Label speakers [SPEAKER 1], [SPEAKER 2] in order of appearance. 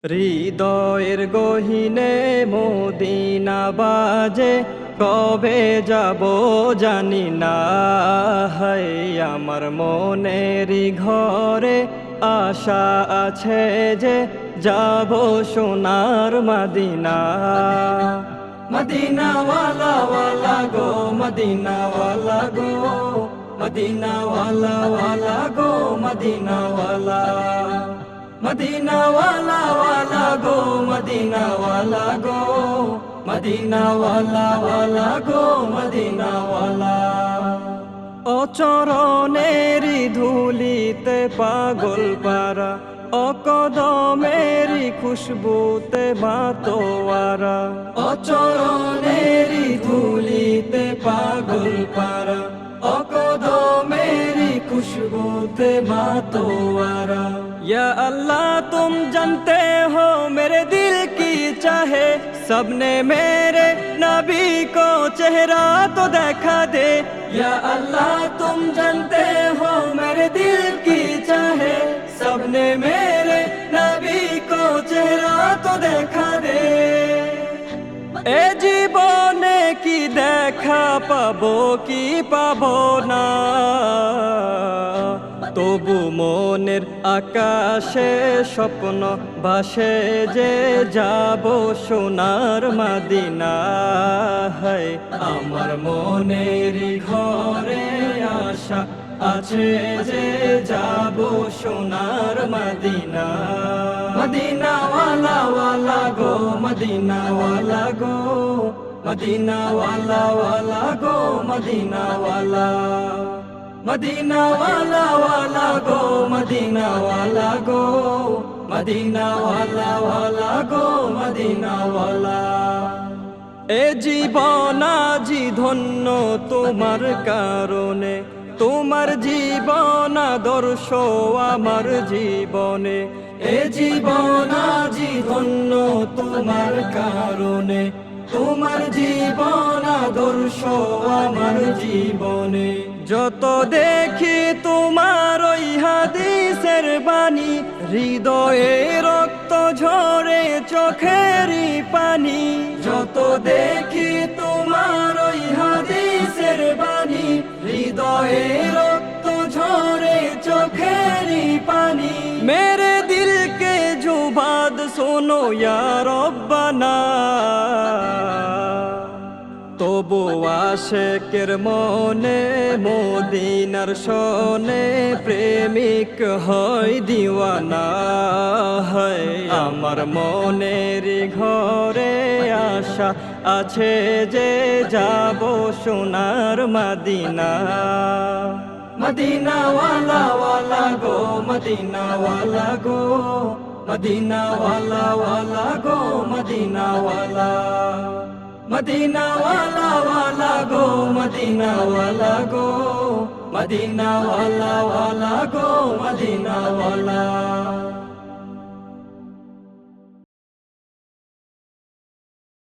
[SPEAKER 1] হৃদয়ের গহীনে মদিনা বাজে, কবে যাব জানি না। হায় আমার মনেরই ঘরে আশা আছে যে যাব সোনার মদিনা। মদিনা ওয়ালা ওয়ালা গো, মদিনা ওয়ালা গো, মদিনা ওয়ালা ওয়ালা গো, মদিনা ওয়ালা। মদিনা ওয়ালা ওয়ালা গো, মদিনা ওয়ালা গো, মদিনা ওয়ালা ওয়ালা গো, মদিনা ওয়ালা। অচরণেরি ধুলিতে পাগল পারা, অকদমেরি খুশবুতে মাতোয়ারা। অচরণেরি ধুলিতে পাগল পারা, অকদমেরি खुशबूते मातोवारा। या अल्लाह तुम जानते हो मेरे दिल की चाहे, सबने मेरे नबी को चेहरा तो देखा दे। या अल्लाह तुम जानते हो मेरे दिल की चाहे, सबने मेरे नबी को चेहरा तो देखा दे। এ জীবনে কি দেখা পাবো কি পাবো না, তবু মনের আকাশে স্বপ্ন ভাসে যে যাব সোনার মদিনা। হায় আমার মনেরই ঘরে আশা আছে যে যাব সোনার মদিনা। মদিনা ওয়ালা ওয়ালা গো, মদিনা ওয়ালা গো, মদিনা ওয়ালা ওয়ালা গো, মদিনা ওয়ালা। মদিনা ওয়ালা ওয়ালা গো, মদিনা ওয়ালা গো, মদিনা ওয়ালা ওয়ালা গো, মদিনা ওয়ালা। এ জীবন আজি ধন্য তোমার কারণে, তোমার জীবন আদর্শ আমার জীবনে। এ জীবন আজি ধন্য তোমার কারণে, তোমার জীবন আদর্শ আমার জীবনে। যত দেখি তোমার ওই হাদিসের বাণী, হৃদয়ে রক্ত ঝরে চোখেরই পানি। যত দেখি তোমার ওই হাদিসের বাণী, হৃদয়ে রক্ত ঝরে চোখেরই পানি। মেরে দিল কে जो बात सुनो या रब्बाना, তবু আশেকের মনে মদিনার শোনে প্রেমিক হয় দিওয়ানা। হয় আমার মনের ঘরে আশা আছে যে যাব সোনার মদিনা। মদিনা ওয়ালা ওয়ালা গো, মদিনা ওয়ালা গো, মদিনা ওয়ালা ওয়ালা গো, মদিনা ওয়ালা। মদিনা ওয়ালা ওয়ালা গো, মদিনা ওয়ালা গো, মদিনা ওয়ালা ওয়ালা গো, মদিনা ওয়ালা।